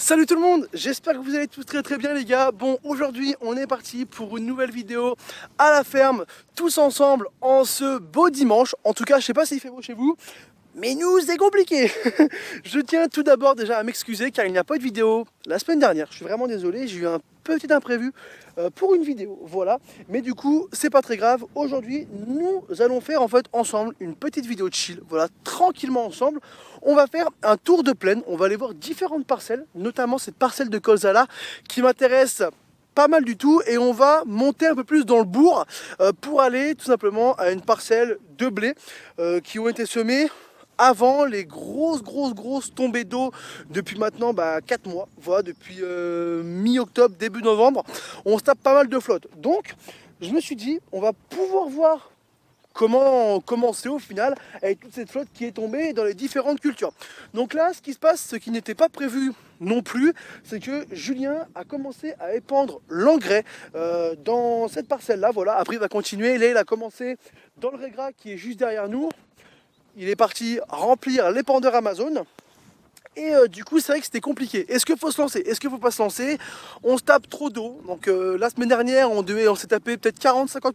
Salut tout le monde, j'espère que vous allez tous très bien les gars. Bon, aujourd'hui on est parti pour une nouvelle vidéo à la ferme, tous ensemble en ce beau dimanche. En tout cas, je sais pas s'il fait beau chez vous, mais nous c'est compliqué. Je tiens tout d'abord déjà à m'excuser car il n'y a pas eu de vidéo la semaine dernière. Je suis vraiment désolé, j'ai eu un petit imprévu pour une vidéo, voilà. Mais du coup, c'est pas très grave. Aujourd'hui, nous allons faire en fait ensemble une petite vidéo de chill, voilà, tranquillement ensemble. On va faire un tour de plaine, on va aller voir différentes parcelles, notamment cette parcelle de colza là qui m'intéresse pas mal du tout, et on va monter un peu plus dans le bourg pour aller tout simplement à une parcelle de blé qui ont été semées avant les grosses tombées d'eau depuis maintenant 4 mois, voilà, depuis mi-octobre, début novembre, on se tape pas mal de flotte. Donc je me suis dit, on va pouvoir voir comment commencer au final avec toute cette flotte qui est tombée dans les différentes cultures. Donc là, ce qui se passe, ce qui n'était pas prévu non plus, c'est que Julien a commencé à épandre l'engrais dans cette parcelle là, voilà. Après il va continuer, là il a commencé dans le Régra qui est juste derrière nous. Il est parti remplir l'épandeur Amazon. Et du coup, c'est vrai que c'était compliqué. Est-ce qu'il faut se lancer? Est-ce qu'il ne faut pas se lancer? On se tape trop d'eau. Donc la semaine dernière, on s'est tapé peut-être 40-50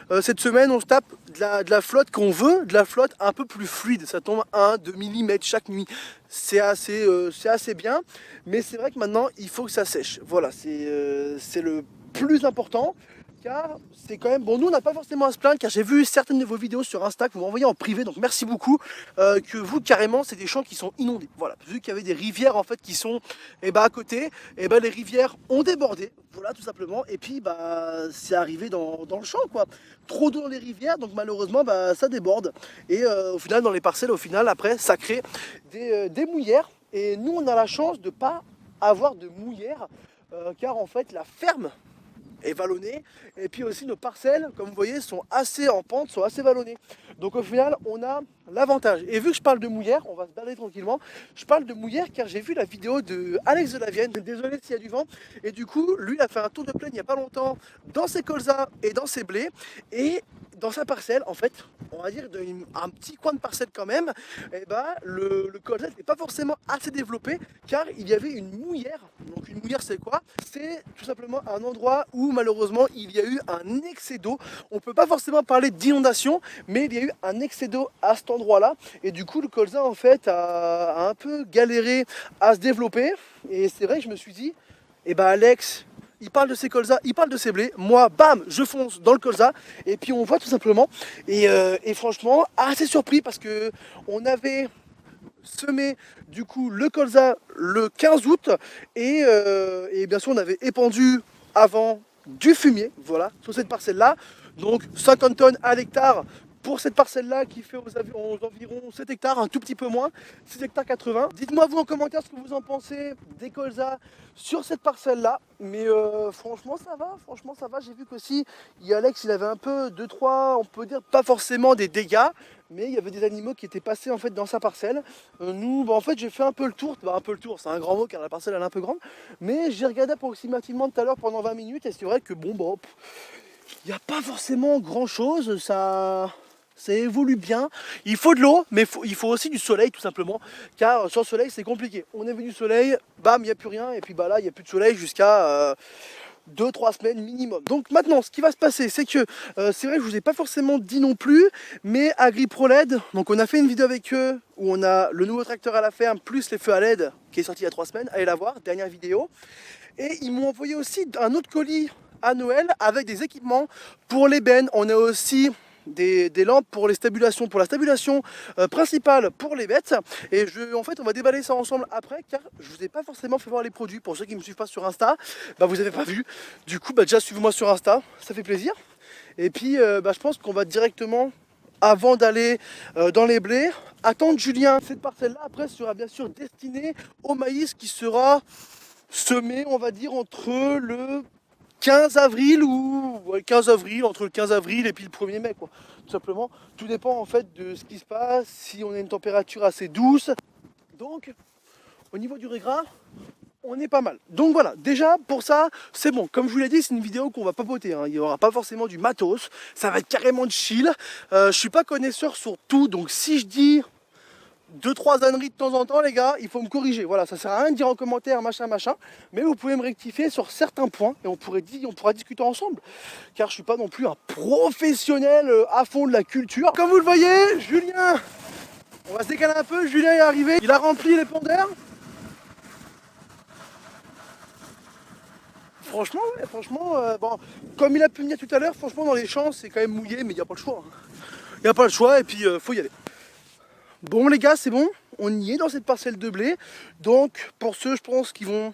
mm. Cette semaine, on se tape de la flotte qu'on veut, de la flotte un peu plus fluide. Ça tombe 1-2 mm chaque nuit. C'est assez bien. Mais c'est vrai que maintenant, il faut que ça sèche. Voilà, c'est le plus important. Car c'est quand même bon, nous on n'a pas forcément à se plaindre, car j'ai vu certaines de vos vidéos sur Insta que vous m'envoyez en privé, donc merci beaucoup, que vous carrément c'est des champs qui sont inondés. Voilà, vu qu'il y avait des rivières en fait qui sont à côté, les rivières ont débordé, voilà, tout simplement, et puis c'est arrivé dans le champ quoi. Trop d'eau dans les rivières, donc malheureusement ça déborde, et au final dans les parcelles, au final après ça crée des mouillères, et nous on a la chance de pas avoir de mouillères, car en fait la ferme est vallonné, et puis aussi nos parcelles, comme vous voyez, sont assez en pente, sont assez vallonnées. Donc au final, on a l'avantage. Et vu que je parle de mouillère, on va se balader tranquillement. Je parle de mouillère car j'ai vu la vidéo de Alex de la Vienne. Désolé s'il y a du vent. Et du coup, lui, il a fait un tour de plaine il n'y a pas longtemps dans ses colzas et dans ses blés. Et dans sa parcelle, en fait, on va dire un petit coin de parcelle quand même, le colza n'était pas forcément assez développé car il y avait une mouillère. Donc une mouillère, c'est quoi? C'est tout simplement un endroit où malheureusement il y a eu un excès d'eau. On ne peut pas forcément parler d'inondation, mais il y a eu un excès d'eau à cet endroit-là. Et du coup, le colza en fait a un peu galéré à se développer. Et c'est vrai que je me suis dit, Alex, il parle de ses colzas, il parle de ses blés. Moi, bam, je fonce dans le colza. Et puis on voit tout simplement. Et franchement, assez surpris parce que on avait semé du coup le colza le 15 août. Et bien sûr, on avait épandu avant du fumier, voilà, sur cette parcelle-là. Donc 50 tonnes à l'hectare pour cette parcelle-là qui fait aux environs 7 hectares, un tout petit peu moins, 6 hectares 80. Dites-moi vous en commentaire ce que vous en pensez des colzas sur cette parcelle-là. Mais franchement ça va. J'ai vu qu'aussi, Alex, il avait un peu 2-3, on peut dire pas forcément des dégâts, mais il y avait des animaux qui étaient passés en fait dans sa parcelle. Nous, en fait, j'ai fait un peu le tour. Un peu le tour, c'est un grand mot car la parcelle elle est un peu grande. Mais j'ai regardé approximativement tout à l'heure pendant 20 minutes et c'est vrai que il n'y a pas forcément grand chose. Ça évolue bien. Il faut de l'eau, mais il faut aussi du soleil tout simplement. Car sans soleil, c'est compliqué. On est venu du soleil, bam, il n'y a plus rien. Et puis là, il n'y a plus de soleil jusqu'à 2-3 semaines minimum. Donc maintenant, ce qui va se passer, c'est que c'est vrai que je vous ai pas forcément dit non plus, mais AgriProLED, donc on a fait une vidéo avec eux où on a le nouveau tracteur à la ferme plus les feux à LED qui est sorti il y a 3 semaines. Allez la voir, dernière vidéo. Et ils m'ont envoyé aussi un autre colis à Noël avec des équipements pour les bennes. On a aussi des lampes pour les stabulations, pour la stabulation principale pour les bêtes. Et en fait, on va déballer ça ensemble après, car je vous ai pas forcément fait voir les produits. Pour ceux qui me suivent pas sur Insta, vous avez pas vu. Du coup, déjà suivez-moi sur Insta, ça fait plaisir. Et puis, je pense qu'on va directement, avant d'aller dans les blés, attendre Julien. Cette parcelle-là, après, sera bien sûr destinée au maïs qui sera semé, on va dire, entre le 15 avril entre le 15 avril et puis le 1er mai quoi. Tout simplement, tout dépend en fait de ce qui se passe, si on a une température assez douce. Donc au niveau du régras, on est pas mal. Donc voilà, déjà pour ça, c'est bon. Comme je vous l'ai dit, c'est une vidéo qu'on va papoter, hein. Il n'y aura pas forcément du matos, ça va être carrément de chill. Je suis pas connaisseur sur tout, donc si je dis 2-3 âneries de temps en temps, les gars, il faut me corriger. Voilà, ça sert à rien de dire en commentaire machin, mais vous pouvez me rectifier sur certains points et on pourra discuter ensemble. Car je suis pas non plus un professionnel à fond de la culture. Comme vous le voyez, Julien, on va se décaler un peu. Julien est arrivé, il a rempli les pondeurs. Franchement, bon, comme il a pu me dire tout à l'heure, franchement, dans les champs, c'est quand même mouillé, mais il n'y a pas le choix. Il n'y a pas le choix et puis faut y aller. Bon les gars, c'est bon, on y est dans cette parcelle de blé. Donc pour ceux je pense qui vont,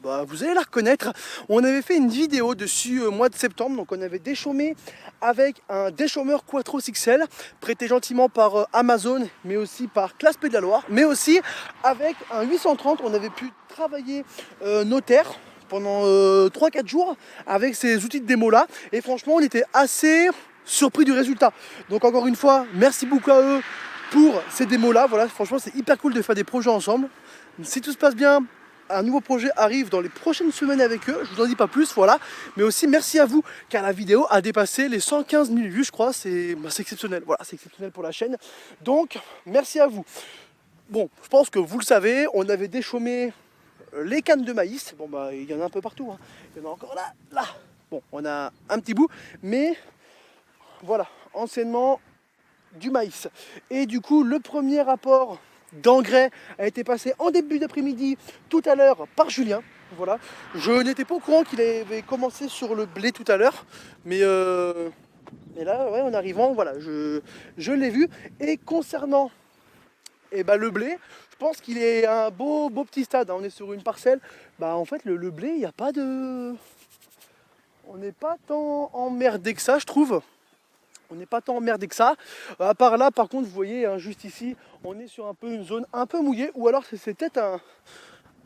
vous allez la reconnaître, on avait fait une vidéo dessus au mois de septembre. Donc on avait déchaumé avec un déchaumeur Quattro XL prêté gentiment par Amazon, mais aussi par Classe P de la Loire, mais aussi avec un 830. On avait pu travailler nos terres pendant 3-4 jours avec ces outils de démo là, et franchement on était assez surpris du résultat. Donc encore une fois, merci beaucoup à eux pour ces démos là. Voilà, franchement c'est hyper cool de faire des projets ensemble. Si tout se passe bien, un nouveau projet arrive dans les prochaines semaines avec eux, je vous en dis pas plus, voilà. Mais aussi merci à vous, car la vidéo a dépassé les 115 000 vues, je crois. C'est exceptionnel, voilà, c'est exceptionnel pour la chaîne. Donc merci à vous. Bon, je pense que vous le savez, on avait déchaumé les cannes de maïs. Bon il y en a un peu partout, hein. Il y en a encore là. Bon, on a un petit bout, mais voilà, anciennement du maïs. Et du coup, le premier rapport d'engrais a été passé en début d'après-midi tout à l'heure par Julien. Voilà, je n'étais pas au courant qu'il avait commencé sur le blé tout à l'heure, mais là, ouais, en arrivant, voilà, je l'ai vu. Et concernant le blé, je pense qu'il est un beau petit stade, hein. On est sur une parcelle. En fait, le blé, il n'y a pas de... On n'est pas tant emmerdé que ça, je trouve. On n'est pas tant emmerdé que ça. À part là, par contre, vous voyez, hein, juste ici, on est sur une zone un peu mouillée. Ou alors c'est peut-être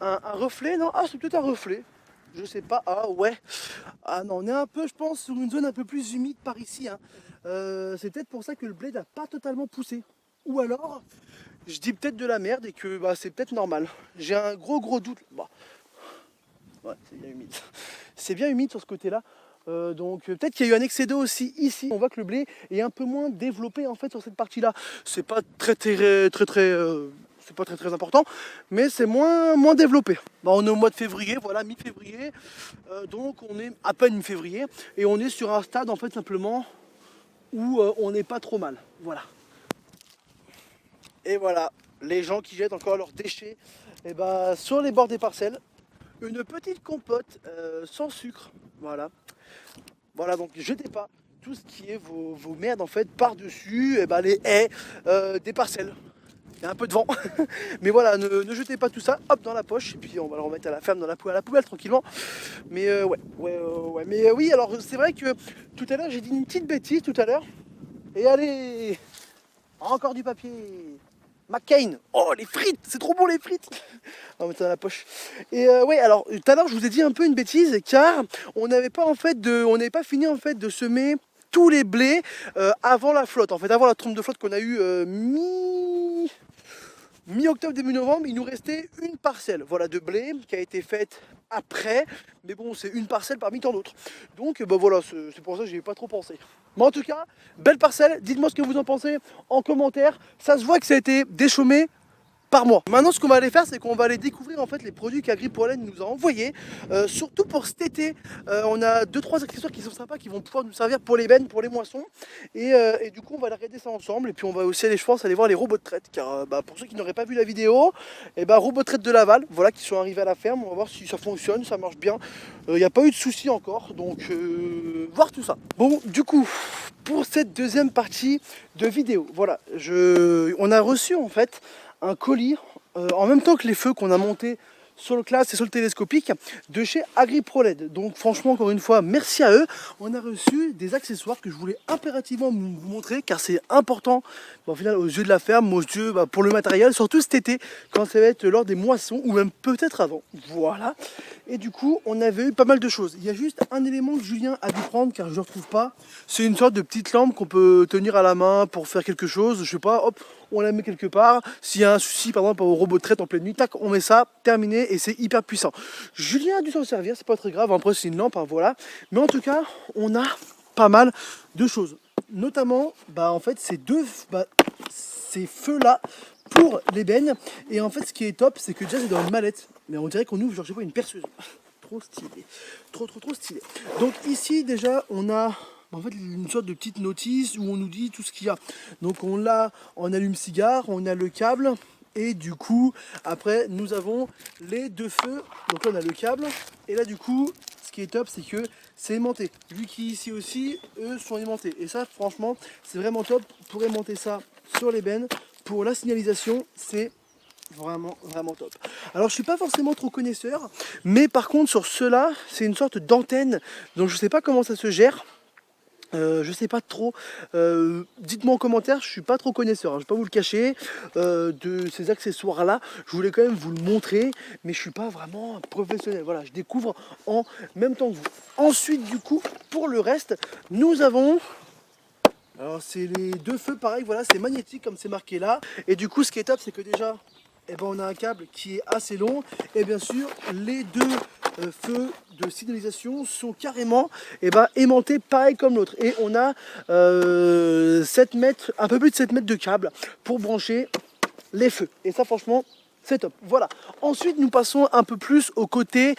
un reflet. Non, c'est peut-être un reflet. Je sais pas. Ah ouais. Ah non, on est un peu, je pense, sur une zone un peu plus humide par ici, hein. C'est peut-être pour ça que le blé n'a pas totalement poussé. Ou alors, je dis peut-être de la merde et que c'est peut-être normal. J'ai un gros doute. Ouais, c'est bien humide. C'est bien humide sur ce côté-là. Donc peut-être qu'il y a eu un excès d'eau aussi ici. On voit que le blé est un peu moins développé en fait sur cette partie-là. C'est pas c'est pas très important, mais c'est moins développé. On est au mois de février, voilà, mi-février. Donc on est à peine mi-février et on est sur un stade en fait simplement où on n'est pas trop mal. Voilà. Et voilà, les gens qui jettent encore leurs déchets sur les bords des parcelles. Une petite compote sans sucre, voilà, donc jetez pas tout ce qui est vos merdes en fait par-dessus les haies des parcelles. Il y a un peu de vent, mais voilà, ne jetez pas tout ça, hop, dans la poche, et puis on va le remettre à la ferme, à la poubelle tranquillement. Mais mais oui, alors c'est vrai que tout à l'heure j'ai dit une petite bêtise tout à l'heure, et allez, encore du papier. McCain, oh les frites, c'est trop bon les frites. On va mettre ça dans la poche. Et ouais, alors tout à l'heure je vous ai dit un peu une bêtise, car on n'avait pas fini en fait de semer tous les blés avant la flotte, en fait avant la trompe de flotte qu'on a eu mi-octobre, début novembre. Il nous restait une parcelle, voilà, de blé qui a été faite après, mais bon, c'est une parcelle parmi tant d'autres. Donc voilà, c'est pour ça que j'y ai pas trop pensé. Mais en tout cas, belle parcelle, dites-moi ce que vous en pensez en commentaire. Ça se voit que ça a été déchaumé par mois. Maintenant, ce qu'on va aller faire, c'est qu'on va aller découvrir en fait les produits qu'Agri-Pollen nous a envoyés, surtout pour cet été. On a 2-3 accessoires qui sont sympas, qui vont pouvoir nous servir pour les bennes, pour les moissons, et du coup on va regarder ça ensemble. Et puis on va aussi aller, je pense, aller voir les robots de traite, car pour ceux qui n'auraient pas vu la vidéo, robots de traite de Laval, voilà, qui sont arrivés à la ferme. On va voir si ça fonctionne, ça marche bien. Il n'y a pas eu de soucis encore, donc voir tout ça. Bon, du coup, pour cette deuxième partie de vidéo, voilà, on a reçu en fait un colis en même temps que les feux qu'on a montés sur le classe et sur le télescopique de chez Agri-Pollen. Donc franchement, encore une fois, merci à eux. On a reçu des accessoires que je voulais impérativement vous montrer, car c'est important au final aux yeux de la ferme, aux yeux pour le matériel, surtout cet été quand ça va être lors des moissons ou même peut-être avant. Voilà. Et du coup, on avait eu pas mal de choses. Il y a juste un élément que Julien a dû prendre, car je ne le retrouve pas. C'est une sorte de petite lampe qu'on peut tenir à la main pour faire quelque chose. Je sais pas, hop, on la met quelque part. S'il y a un souci, par exemple, au robot de traite en pleine nuit, tac, on met ça, terminé, et c'est hyper puissant. Julien a dû s'en servir, c'est pas très grave. Après, c'est une lampe, hein, voilà. Mais en tout cas, on a pas mal de choses. Notamment, en fait, ces feux-là pour l'ébène. Et en fait ce qui est top c'est que déjà c'est dans une mallette, mais on dirait qu'on ouvre genre je sais pas une perceuse. Trop stylé, trop stylé. Donc ici déjà on a en fait une sorte de petite notice où on nous dit tout ce qu'il y a. Donc on l'a en allume-cigare, on a le câble et du coup après nous avons les deux feux. Donc là on a le câble et là du coup ce qui est top c'est que c'est aimanté. Vu qu'ici aussi eux sont aimantés et ça franchement c'est vraiment top pour aimanter ça sur l'ébène. Pour la signalisation c'est vraiment top. Alors je suis pas forcément trop connaisseur, mais par contre sur ceux-là c'est une sorte d'antenne, donc je sais pas comment ça se gère. Je sais pas trop, dites-moi en commentaire, je suis pas trop connaisseur, hein, je vais pas vous le cacher, de ces accessoires là, je voulais quand même vous le montrer, mais je suis pas vraiment professionnel, voilà, je découvre en même temps que vous. Ensuite du coup, pour le reste, nous avons... Alors c'est les deux feux pareil, voilà, c'est magnétique comme c'est marqué là, et du coup ce qui est top c'est que déjà, eh ben, on a un câble qui est assez long, et bien sûr les deux feux de signalisation sont carrément aimantés pareil comme l'autre, et on a 7 mètres, un peu plus de 7 mètres de câble pour brancher les feux, et ça franchement c'est top. Voilà. Ensuite, nous passons un peu plus au côté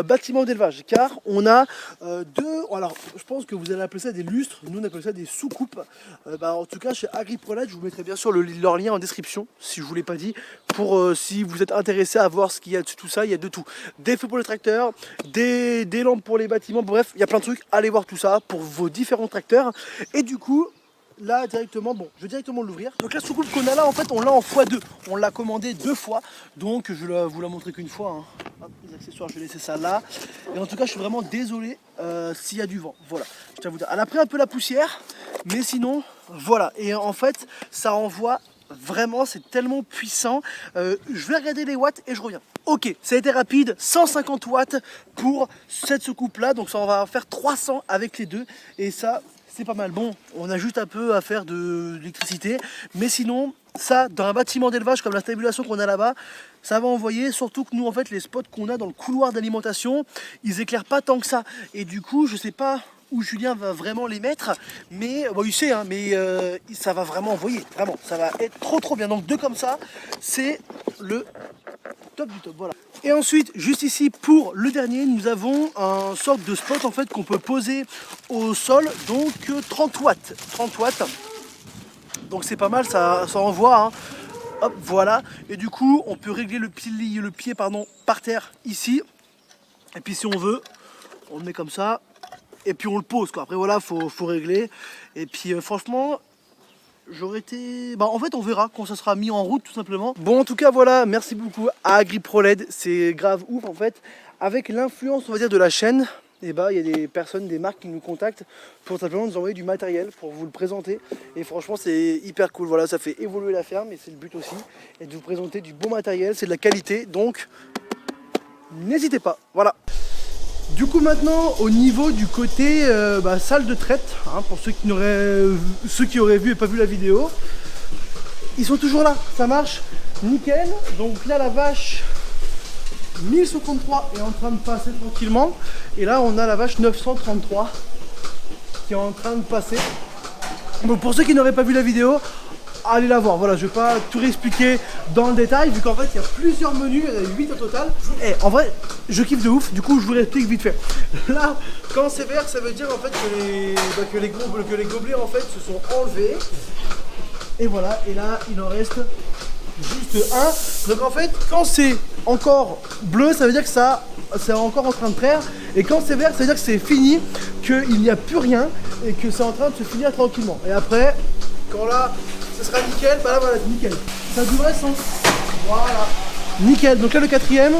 bâtiment d'élevage, car on a deux. Alors, je pense que vous allez appeler ça des lustres. Nous, on appelle ça des sous-coupes. En tout cas, chez AgriProLed, je vous mettrai bien sûr leur lien en description, si je vous l'ai pas dit, pour si vous êtes intéressé à voir ce qu'il y a dessus tout ça. Il y a de tout. Des feux pour les tracteurs, des lampes pour les bâtiments. Bref, il y a plein de trucs. Allez voir tout ça pour vos différents tracteurs. Et du coup. Là directement, bon, je vais directement l'ouvrir. Donc la soucoupe qu'on a là, en fait, on l'a en x2. On l'a commandé 2 fois, donc je vais vous la montrer qu'une fois. Hein. Hop, les accessoires, je vais laisser ça là. Et en tout cas, je suis vraiment désolé s'il y a du vent. Voilà, je tiens à vous dire. Elle a pris un peu la poussière, mais sinon, voilà. Et en fait, ça envoie vraiment, c'est tellement puissant. Je vais regarder les watts et je reviens. Ok, ça a été rapide, 150 watts pour cette soucoupe là, donc ça on va faire 300 avec les deux. Et ça... c'est pas mal. Bon, on a juste un peu à faire de l'électricité, mais sinon, ça, dans un bâtiment d'élevage comme la stabulation qu'on a là-bas, ça va envoyer, surtout que nous, en fait, les spots qu'on a dans le couloir d'alimentation, ils éclairent pas tant que ça. Et du coup, je sais pas où Julien va vraiment les mettre, mais bon, il sait, hein, mais ça va vraiment envoyer, vraiment, ça va être trop bien. Donc deux comme ça, c'est le top du top, voilà. Et ensuite, juste ici, pour le dernier, nous avons un sorte de spot en fait qu'on peut poser au sol, donc 30 watts. 30 watts. Donc c'est pas mal, ça envoie. Hein. Hop, voilà. Et du coup, on peut régler le pied par terre ici. Et puis si on veut, on le met comme ça. Et puis on le pose, quoi. Après voilà, faut régler. Et puis franchement... j'aurais été... en fait on verra quand ça sera mis en route tout simplement. Bon en tout cas voilà, merci beaucoup à AgriProLed, c'est grave ouf en fait. Avec l'influence on va dire de la chaîne, il y a des personnes, des marques qui nous contactent pour simplement nous envoyer du matériel pour vous le présenter. Et franchement c'est hyper cool, voilà, ça fait évoluer la ferme et c'est le but aussi. Et de vous présenter du bon matériel, c'est de la qualité, donc n'hésitez pas, voilà. Du coup maintenant au niveau du côté salle de traite, hein, pour ceux qui auraient vu et pas vu la vidéo, ils sont toujours là, ça marche nickel. Donc là la vache 1133 est en train de passer tranquillement, et là on a la vache 933 qui est en train de passer. Donc pour ceux qui n'auraient pas vu la vidéo, allez la voir, voilà, je vais pas tout réexpliquer dans le détail vu qu'en fait il y a plusieurs menus, il y en a 8 au total. En vrai je kiffe de ouf, du coup je vous réexplique vite fait. Là quand c'est vert ça veut dire en fait que les gobelets en fait se sont enlevés. Et voilà, et là il en reste juste un. Donc en fait quand c'est encore bleu ça veut dire que ça c'est encore en train de traire, et quand c'est vert ça veut dire que c'est fini, qu'il n'y a plus rien et que c'est en train de se finir tranquillement. Et après quand là ce sera nickel, là voilà, nickel. Ça devrait s'en... voilà. Nickel, donc là le quatrième,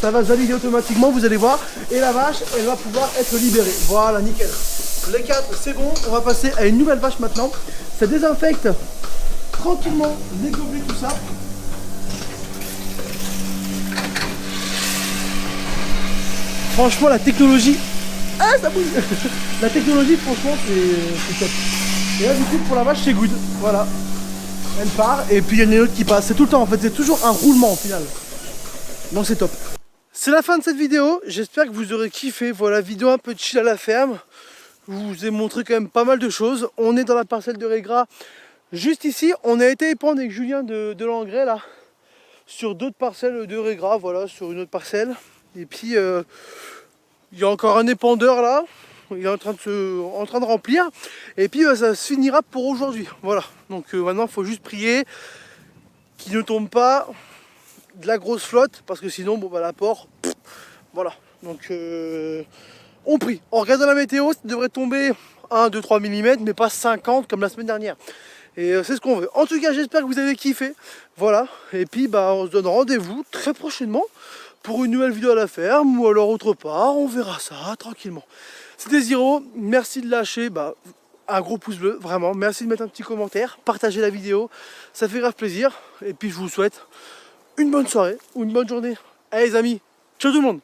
ça va se valider automatiquement, vous allez voir. Et la vache, elle va pouvoir être libérée. Voilà, nickel. Les 4, c'est bon, on va passer à une nouvelle vache maintenant. Ça désinfecte tranquillement les gobelets, tout ça. Franchement, la technologie... ah, ça bouge. La technologie, franchement, c'est top. Et là du coup pour la vache c'est good, voilà. Elle part et puis il y en a une autre qui passe. C'est tout le temps en fait, c'est toujours un roulement au final. Donc c'est top. C'est la fin de cette vidéo, j'espère que vous aurez kiffé. Voilà, vidéo un peu chill à la ferme. Je vous ai montré quand même pas mal de choses. On est dans la parcelle de Régras Juste ici, on a été épandre avec Julien de l'engrais là, sur d'autres parcelles de régras, voilà, sur une autre parcelle. Et puis il y a encore un épandeur là, il est en train de remplir. Et puis ça se finira pour aujourd'hui. Voilà. Donc maintenant il faut juste prier qu'il ne tombe pas de la grosse flotte, parce que sinon bon bah l'apport, voilà. Donc on prie. En regardant la météo, ça devrait tomber 1, 2, 3 mm, mais pas 50 comme la semaine dernière. Et c'est ce qu'on veut. En tout cas, j'espère que vous avez kiffé. Voilà. Et puis, bah, on se donne rendez-vous très prochainement pour une nouvelle vidéo à la ferme ou alors autre part. On verra ça tranquillement. C'était Ziro. Merci de lâcher un gros pouce bleu, vraiment. Merci de mettre un petit commentaire, partager la vidéo. Ça fait grave plaisir. Et puis, je vous souhaite une bonne soirée ou une bonne journée. Allez, les amis. Ciao tout le monde.